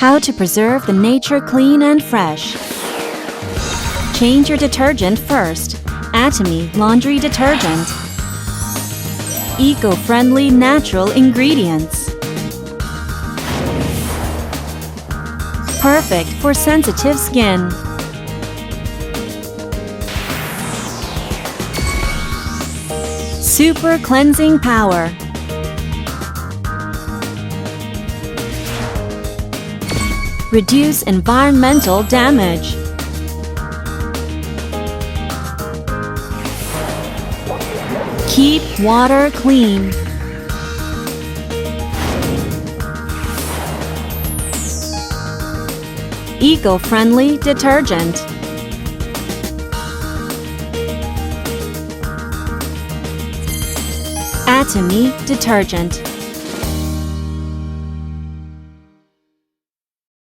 How to preserve the nature clean and fresh. Change your detergent first. Atomy Laundry Detergent. Eco-friendly natural ingredients. Perfect for sensitive skin. Super cleansing power. Reduce environmental damage. Keep water clean. Eco-friendly detergent. Atomy Detergent.